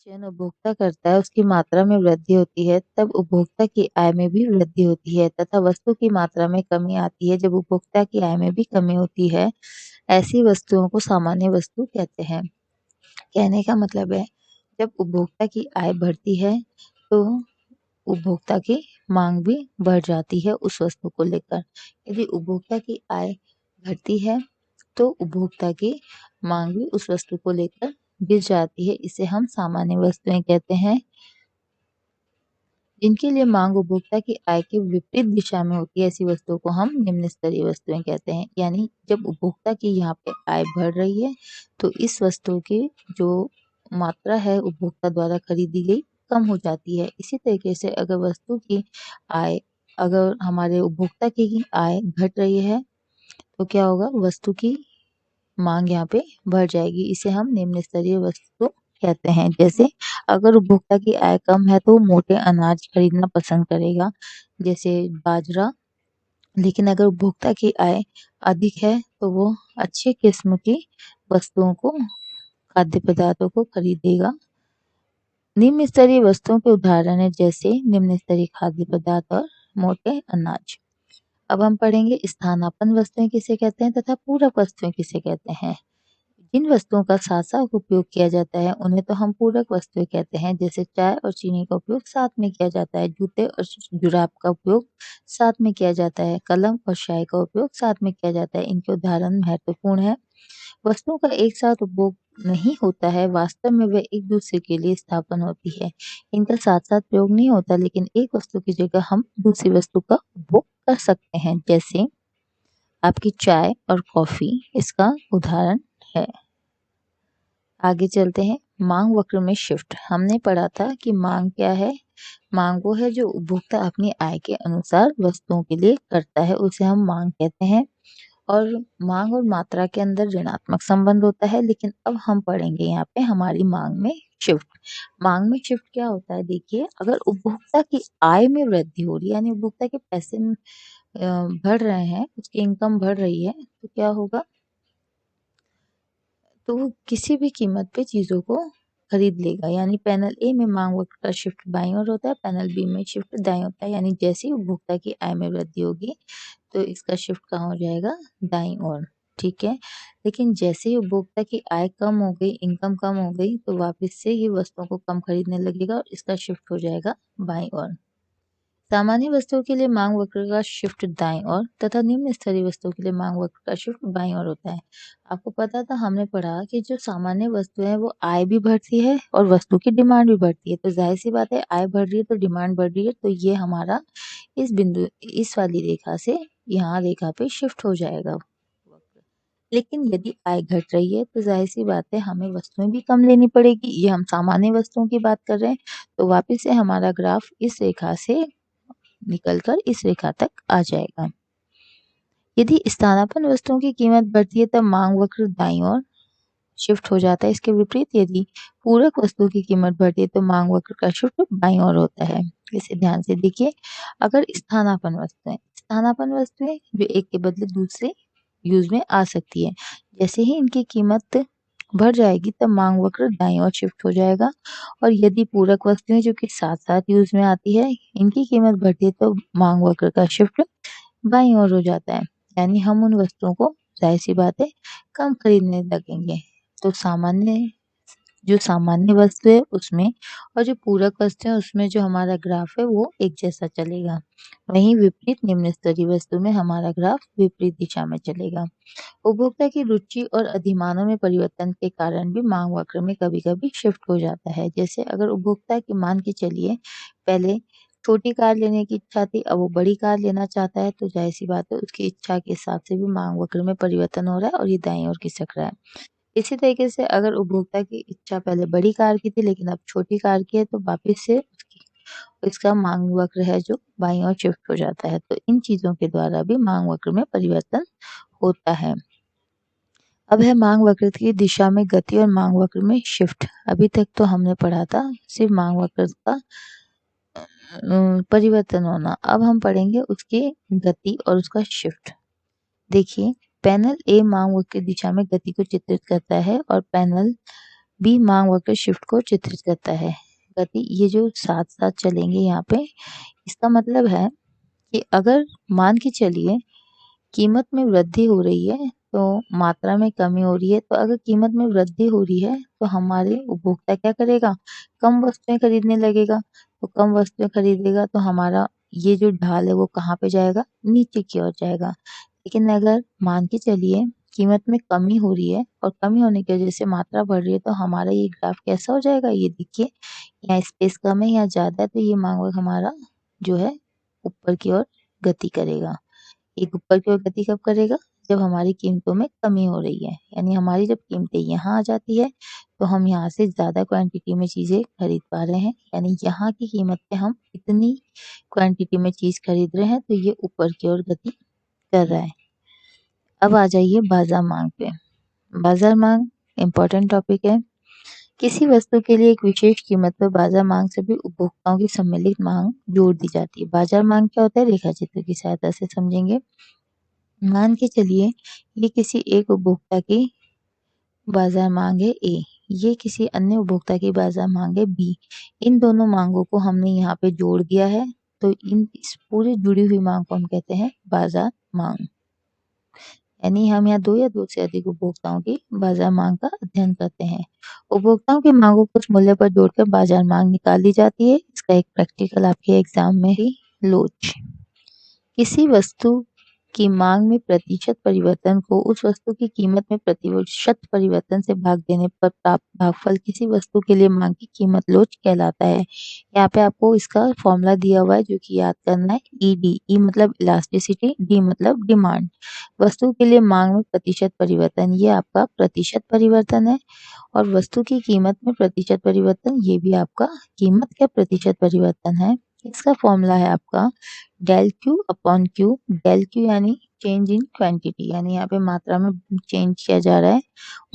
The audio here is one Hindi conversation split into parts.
चयन उपभोक्ता करता है उसकी मात्रा में वृद्धि होती है तब उपभोक्ता की आय में भी वृद्धि होती है तथा वस्तु की मात्रा में कमी आती है जब उपभोक्ता की आय में भी कमी होती है। ऐसी वस्तुओं को सामान्य वस्तु कहते हैं। कहने का मतलब है जब उपभोक्ता की आय बढ़ती है तो उपभोक्ता की मांग भी बढ़ जाती है उस वस्तु को लेकर। यदि उपभोक्ता की आय घटती है तो उपभोक्ता की मांग भी उस वस्तु को लेकर गिर जाती है। इसे हम सामान्य वस्तुएं कहते हैं। जिनके लिए मांग उपभोक्ता की आय के विपरीत दिशा में होती है ऐसी वस्तुओं को हम निम्न स्तरीय वस्तुएं कहते हैं। यानी जब उपभोक्ता की यहाँ पे आय बढ़ रही है तो इस वस्तु की जो मात्रा है उपभोक्ता द्वारा खरीदी गई कम हो जाती है। इसी तरीके से अगर वस्तु की आय अगर हमारे उपभोक्ता की आय घट रही है तो क्या होगा, वस्तु की मांग यहाँ पे बढ़ जाएगी। इसे हम निम्न स्तरीय वस्तु कहते हैं। जैसे अगर उपभोक्ता की आय कम है तो वो मोटे अनाज खरीदना पसंद करेगा, जैसे बाजरा। लेकिन अगर उपभोक्ता की आय अधिक है तो वो अच्छे किस्म की वस्तुओं को, खाद्य पदार्थों को खरीदेगा। निम्न स्तरीय वस्तुओं के उदाहरण है जैसे निम्न स्तरीय खाद्य पदार्थ और मोटे अनाज। अब हम पढ़ेंगे स्थानापन्न वस्तुएं किसे कहते हैं तथा पूरक वस्तुएं किसे कहते हैं। जिन वस्तुओं का साथ साथ उपयोग किया जाता है उन्हें तो हम पूरक वस्तुएं कहते हैं। जैसे चाय और चीनी का उपयोग साथ में किया जाता है, जूते और जुराब का उपयोग साथ में किया जाता है, कलम और स्याही का उपयोग साथ में किया जाता है। इनके उदाहरण महत्वपूर्ण है। वस्तुओं का एक साथ उपभोग नहीं होता है, वास्तव में वे एक दूसरे के लिए स्थापन होती है। इनका साथ साथ प्रयोग नहीं होता, लेकिन एक वस्तु की जगह हम दूसरी वस्तु का उपभोग कर सकते हैं। जैसे आपकी चाय और कॉफी इसका उदाहरण है। आगे चलते हैं। मांग वक्र में शिफ्ट। हमने पढ़ा था कि मांग क्या है। मांग वो है जो उपभोक्ता अपनी आय के अनुसार वस्तुओं के लिए करता है, उसे हम मांग कहते हैं। और मांग और मात्रा के अंदर ऋणात्मक संबंध होता है। लेकिन अब हम पढ़ेंगे यहाँ पे हमारी मांग में शिफ्ट। मांग में शिफ्ट क्या होता है, देखिए अगर उपभोक्ता की आय में वृद्धि हो रही है यानी उपभोक्ता के पैसे बढ़ रहे हैं, उसकी इनकम बढ़ रही है, तो क्या होगा, तो वो किसी भी कीमत पे चीजों को खरीद लेगा। यानी पैनल ए में मांग वक्र का शिफ्ट बाईं ओर होता है, पैनल बी में शिफ्ट दाईं होता है। यानी जैसे ही उपभोक्ता की आय में वृद्धि होगी तो इसका शिफ्ट कहाँ हो जाएगा, दाईं ओर। ठीक है। लेकिन जैसे ही उपभोक्ता की आय कम हो गई, इनकम कम हो गई, तो वापस से ये वस्तुओं को कम खरीदने लगेगा और इसका शिफ्ट हो जाएगा बाईं ओर। सामान्य वस्तुओं के लिए मांग वक्र का शिफ्ट दाईं ओर तथा निम्न स्तरीय वस्तुओं के लिए मांग वक्र का शिफ्ट बाईं ओर होता है। आपको पता था, हमने पढ़ा कि जो सामान्य वस्तु है वो आय भी बढ़ती है और वस्तु की डिमांड भी बढ़ती है। तो जाहिर सी बात है, आय बढ़ रही है तो डिमांड बढ़ रही है, तो ये हमारा इस बिंदु, इस वाली रेखा से यहाँ रेखा पे शिफ्ट हो जाएगा वक्र। लेकिन यदि आय घट रही है तो जाहिर सी बात है हमें वस्तुएं भी कम लेनी पड़ेगी। ये हम सामान्य वस्तुओं की बात कर रहे हैं, तो वापिस से हमारा ग्राफ इस रेखा से निकलकर इस रेखा तक आ जाएगा। यदि स्थानापन्न वस्तुओं की कीमत बढ़ती है तब मांग वक्र दाईं ओर शिफ्ट हो जाता है। इसके विपरीत यदि पूरक वस्तु की कीमत बढ़ती है तो मांग वक्र का शिफ्ट बाईं ओर होता है। इसे ध्यान से देखिए। अगर स्थानापन्न वस्तुएं जो एक के बदले दूसरे यूज में आ सकती है, जैसे ही इनकी कीमत बढ़ जाएगी तब मांग वक्र दाईं ओर शिफ्ट हो जाएगा। और यदि पूरक वस्तुएं जो कि साथ साथ यूज में आती है, इनकी कीमत बढ़ती है तो मांग वक्र का शिफ्ट बाईं ओर हो जाता है। यानी हम उन वस्तुओं को जाहिर सी बात है कम खरीदने लगेंगे। तो जो सामान्य वस्तु है उसमें और जो पूरक वस्तु है उसमें जो हमारा ग्राफ है वो एक जैसा चलेगा। वहीं विपरीत निम्न स्तरीय वस्तु में हमारा ग्राफ विपरीत दिशा में चलेगा। उपभोक्ता की रुचि और अधिमानों में परिवर्तन के कारण भी मांग वक्र में कभी कभी शिफ्ट हो जाता है। जैसे अगर उपभोक्ता की, मान के चलिए पहले छोटी कार लेने की इच्छा थी, अब वो बड़ी कार लेना चाहता है, तो जाहिर सी बात है उसकी इच्छा के हिसाब से भी मांग वक्र में परिवर्तन हो रहा है और ये दाईं ओर खिसक रहा है। इसी तरीके से अगर उपभोक्ता की इच्छा पहले बड़ी कार की थी लेकिन अब छोटी कार की है, तो वापिस से इसका मांग वक्र है जो बाईं ओर शिफ्ट हो जाता है। तो इन चीजों के द्वारा भी मांग वक्र में परिवर्तन होता है। अब है मांग वक्र की दिशा में गति और मांग वक्र में शिफ्ट। अभी तक तो हमने पढ़ा था सिर्फ मांग वक्र का परिवर्तन होना। अब हम पढ़ेंगे उसकी गति और उसका शिफ्ट। देखिए पैनल ए मांग वक्र की दिशा में गति को चित्रित करता है और पैनल बी मांग वक्र शिफ्ट को चित्रित करता है। गति ये जो साथ साथ चलेंगे यहाँ पे, इसका मतलब है कि अगर मान के चलिए कीमत में वृद्धि हो रही है तो मात्रा में कमी हो रही है, तो अगर कीमत में वृद्धि हो रही है तो हमारे उपभोक्ता क्या करेगा, कम वस्तुएं खरीदने लगेगा। तो कम वस्तुएं खरीदेगा तो हमारा ये जो ढाल है वो कहाँ पे जाएगा, नीचे की ओर जाएगा। लेकिन अगर मान के चलिए कीमत में कमी हो रही है और कमी होने की वजह से मात्रा बढ़ रही है, तो हमारा ये ग्राफ कैसा हो जाएगा, ये देखिए यहाँ स्पेस कम है या ज्यादा है, तो ये मांग हमारा जो है ऊपर की ओर गति करेगा। एक ऊपर की ओर गति कब करेगा, जब हमारी कीमतों में कमी हो रही है, यानी हमारी जब कीमतें यहाँ आ जाती है तो हम यहाँ से ज्यादा क्वांटिटी में चीजें खरीद पा रहे हैं, यानी यहाँ की कीमत पे हम इतनी क्वांटिटी में चीज खरीद रहे हैं, तो ये ऊपर की ओर गति कर रहा है। अब आ जाइए बाजार मांग पे। बाजार मांग इम्पोर्टेंट टॉपिक है। किसी वस्तु के लिए एक विशेष कीमत पर बाजार मांग सभी उपभोक्ताओं की सम्मिलित मांग जोड़ दी जाती है। बाजार मांग क्या होता है, रेखा चित्र की सहायता से समझेंगे। मान के चलिए ये किसी एक उपभोक्ता की बाजार मांग है ए, ये किसी अन्य उपभोक्ता की बाजार मांग है बी। इन दोनों मांगों को हमने यहाँ पे जोड़ दिया है, तो इस पूरी जुड़ी हुई मांग को हम कहते हैं बाजार मांग। यानी हम यहाँ दो या दो से अधिक उपभोक्ताओं की बाजार मांग का अध्ययन करते हैं। उपभोक्ताओं की मांगों को उस मूल्य पर जोड़कर बाजार मांग निकाल दी जाती है। इसका एक प्रैक्टिकल आपके एग्जाम में ही लोच। किसी वस्तु की मांग में प्रतिशत परिवर्तन को उस वस्तु की कीमत में प्रतिशत परिवर्तन से भाग देने पर प्राप्त भागफल किसी वस्तु के लिए मांग की कीमत लोच कहलाता है। यहाँ पे आपको इसका फॉर्मूला दिया हुआ है जो कि याद करना है। ईडी, ई मतलब इलास्टिसिटी, डी मतलब डिमांड। वस्तु के लिए मांग में प्रतिशत परिवर्तन, ये आपका प्रतिशत परिवर्तन है, और वस्तु की कीमत में प्रतिशत परिवर्तन, ये भी आपका कीमत का प्रतिशत परिवर्तन है। इसका फॉर्मूला है आपका del Q upon Q. Del Q यानी चेंज इन क्वांटिटी, यानी यहाँ पे मात्रा में चेंज किया जा रहा है,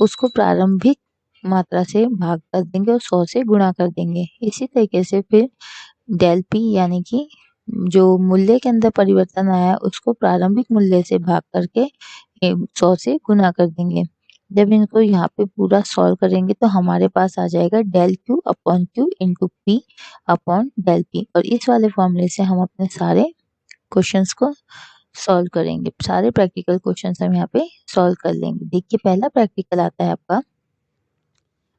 उसको प्रारंभिक मात्रा से भाग कर देंगे और 100 से गुणा कर देंगे। इसी तरीके से फिर डेल पी यानी कि जो मूल्य के अंदर परिवर्तन आया है उसको प्रारंभिक मूल्य से भाग करके 100 से गुणा कर देंगे। जब इनको यहाँ पे पूरा सॉल्व करेंगे तो हमारे पास आ जाएगा del Q upon Q into P upon del P, और इस वाले फॉर्मूले से हम अपने सारे क्वेश्चंस को सॉल्व करेंगे। सारे प्रैक्टिकल क्वेश्चंस हम यहाँ पे सॉल्व कर लेंगे। देखिए पहला प्रैक्टिकल आता है आपका।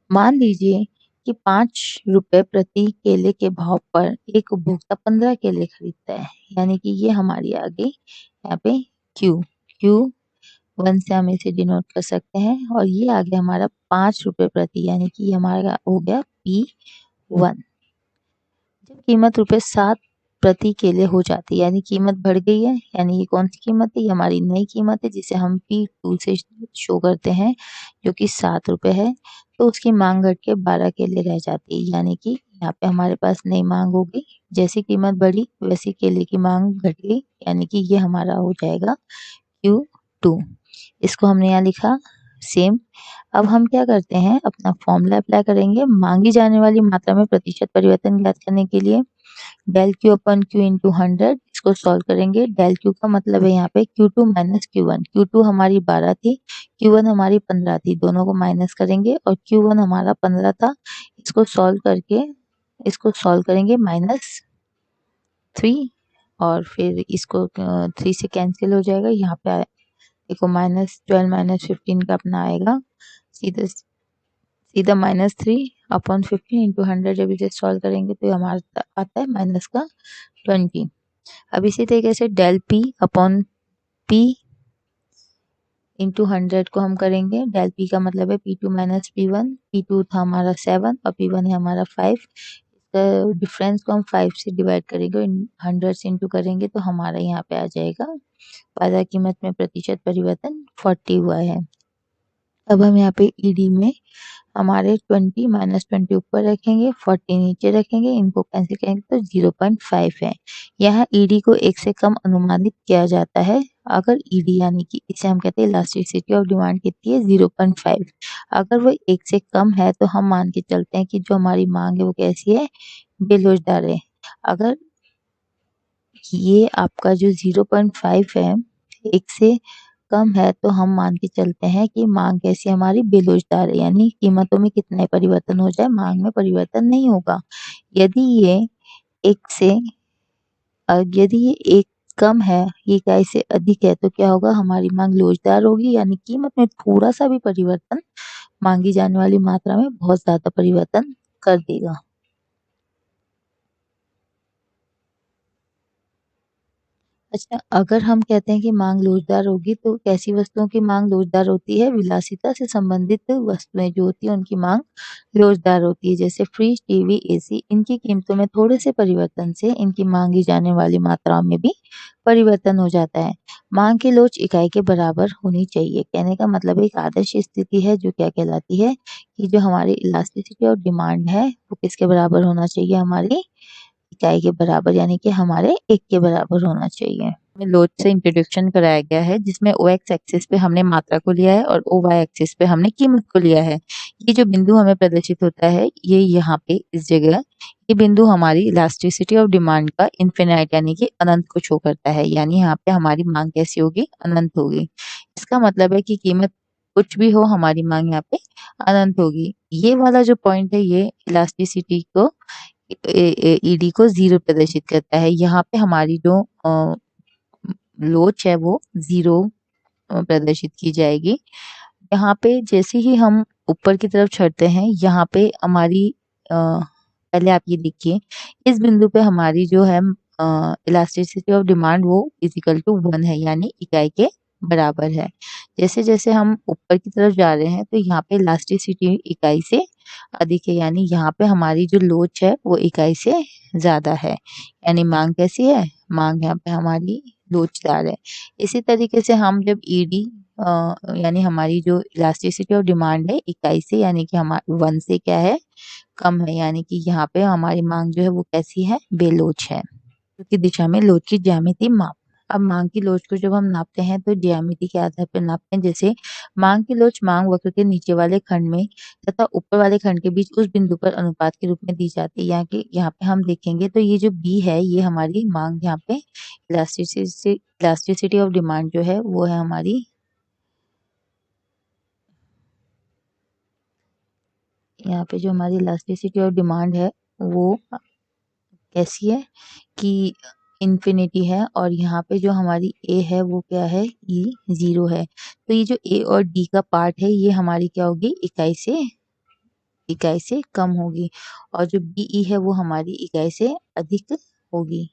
मान लीजिए कि 5 रुपए प्रति केले के भाव पर एक उपभोक्ता 15 केले खरीदता है, यानी कि ये हमारी आ गई यहाँ पे Q1 से हम इसे डिनोट कर सकते हैं, और ये आ गया हमारा 5 रुपए प्रति, यानी कि ये हमारा हो गया P1। जब कीमत ₹7 प्रति केले हो जाती है, यानी कीमत बढ़ गई है, यानी ये कौन सी कीमत है, ये हमारी नई कीमत है जिसे हम P2 से शो करते हैं, जो कि 7 रुपए है। तो उसकी मांग घट के 12 केले रह जाती है, यानी कि यहाँ पे हमारे पास नई मांग हो गई। जैसी कीमत बढ़ी वैसी केले की मांग घट गई, यानी कि ये हमारा हो जाएगा Q2। इसको हमने यहाँ लिखा सेम। अब हम क्या करते हैं, अपना फॉर्मूला अप्लाई करेंगे मांगी जाने वाली मात्रा में प्रतिशत परिवर्तन ज्ञात करने के लिए। Del Q upon Q into 100, इसको सॉल्व करेंगे। डेल क्यू का मतलब है यहाँ पे Q2 माइनस Q1। Q2 हमारी 12 थी, Q1 हमारी 15 थी, दोनों को माइनस करेंगे, और Q1 हमारा 15 था, इसको सॉल्व करेंगे -3, और फिर इसको 3 से कैंसिल हो जाएगा। यहाँ पे देखो -12 -15 का अपना आएगा, सीधा सीधा -3 अपॉन 15 इंटू 100। जब इसे सॉल्व करेंगे तो हमारा आता है -20। अब इसी तरीके से del P upon P into 100 को हम करेंगे। डेल पी का मतलब है P2 माइनस P1। P2 था हमारा 7 और P1 है हमारा 5। इसका डिफरेंस को हम 5 से डिवाइड करेंगे, 100 से इंटू करेंगे तो हमारा यहाँ पे आ जाएगा बाजार कीमत में प्रतिशत परिवर्तन 40 हुआ है। अब हम यहाँ पे ईडी में हमारे 20 -20 ऊपर रखेंगे, 40 नीचे रखेंगे, इनको कैंसिल करेंगे तो 0.5 है। यहाँ ईडी को 1 से कम अनुमानित किया जाता है। अगर ईडी यानी कि इसे हम कहते हैं इलास्टिसिटी ऑफ डिमांड कितनी है, 0.5। अगर वो 1 से कम है तो हम मान के चलते हैं कि जो हमारी मांग है वो कैसी है, बेरोजगार है। अगर ये आपका जो 0.5 है 1 से कम है तो हम मान के चलते हैं कि मांग कैसी हमारी बेरोजगार है, यानी कीमतों में कितना ही परिवर्तन हो जाए मांग में परिवर्तन नहीं होगा। यदि ये एक से यदि ये एक कम है, ये इकाई से अधिक है तो क्या होगा, हमारी मांग लोचदार होगी, यानी कीमत में थोड़ा सा भी परिवर्तन मांगी जाने वाली मात्रा में बहुत ज्यादा परिवर्तन कर देगा। अच्छा, अगर हम कहते हैं कि मांग लोचदार होगी तो कैसी वस्तुओं की मांग लोचदार होती है? विलासिता से संबंधित वस्तुएं जो होती है उनकी मांग लोचदार होती है, जैसे फ्रिज, टीवी, एसी। इनकी कीमतों में थोड़े से परिवर्तन से इनकी मांगी जाने वाली मात्रा में भी परिवर्तन हो जाता है। मांग की लोच इकाई के बराबर होनी चाहिए। कहने का मतलब एक आदर्श स्थिति है जो क्या कहलाती है कि जो हमारी इलास्टिसिटी और डिमांड है वो किसके बराबर होना चाहिए, हमारी इकाई के बराबर, यानी कि हमारे एक के बराबर होना चाहिए। हमें लोच से इंट्रोडक्शन कराया गया है जिसमें ओ एक्स एक्सिस पे हमने मात्रा को लिया है और ओ वाई एक्सिस पे हमने कीमत को लिया है। ये जो बिंदु हमें प्रदर्शित होता है ये यहाँ पे इस जगह, ये बिंदु हमारी इलास्टिसिटी ऑफ डिमांड का इन्फिनाइट यानी कि अनंत को शो करता है, यानी यहाँ पे हमारी मांग कैसी होगी, अनंत होगी। इसका मतलब है कि कीमत कुछ भी हो हमारी मांग यहाँ पे अनंत होगी। ये वाला जो पॉइंट है ये इलास्टिसिटी को ईडी को 0 प्रदर्शित करता है। यहाँ पे हमारी जो लोच है वो 0 प्रदर्शित की जाएगी। यहाँ पे जैसे ही हम ऊपर की तरफ चढ़ते हैं यहाँ पे हमारी पहले आप ये देखिए, इस बिंदु पे हमारी जो है इलास्टिसिटी ऑफ डिमांड वो इजिकल टू 1 है, यानी इकाई के बराबर है। जैसे जैसे हम ऊपर की तरफ जा रहे हैं तो यहाँ पे इलास्टिसिटी इकाई से अधिक है, यानी यहाँ पे हमारी जो लोच है वो इकाई से ज्यादा है, यानी मांग कैसी है, मांग यहाँ पे हमारी लोचदार है। इसी तरीके से हम जब ईडी यानी हमारी जो इलास्टिसिटी ऑफ डिमांड है इकाई से यानी कि हमारे 1 से क्या है, कम है, यानी कि यहाँ पे हमारी मांग जो है वो कैसी है, बेलोच है। की दिशा में लोच की ज्यामिति माप। अब मांग की लोच को जब हम नापते हैं तो ज्यामिति के आधार पर नापते हैं, जैसे मांग की लोच मांग वक्र के नीचे वाले खंड में तथा ऊपर वाले खंड के बीच उस बिंदु पर अनुपात के रूप में दी जाती है। यहाँ पे हम देखेंगे तो ये जो बी है ये हमारी मांग, यहाँ पे इलास्टिसिटी ऑफ डिमांड जो है वो है हमारी, यहाँ पे जो हमारी इलास्टिसिटी ऑफ डिमांड है वो कैसी है कि इन्फिनिटी है, और यहाँ पे जो हमारी ए है वो क्या है, ई 0 है। तो ये जो ए और डी का पार्ट है ये हमारी क्या होगी, इकाई से कम होगी, और जो बी ई है वो हमारी इकाई से अधिक होगी।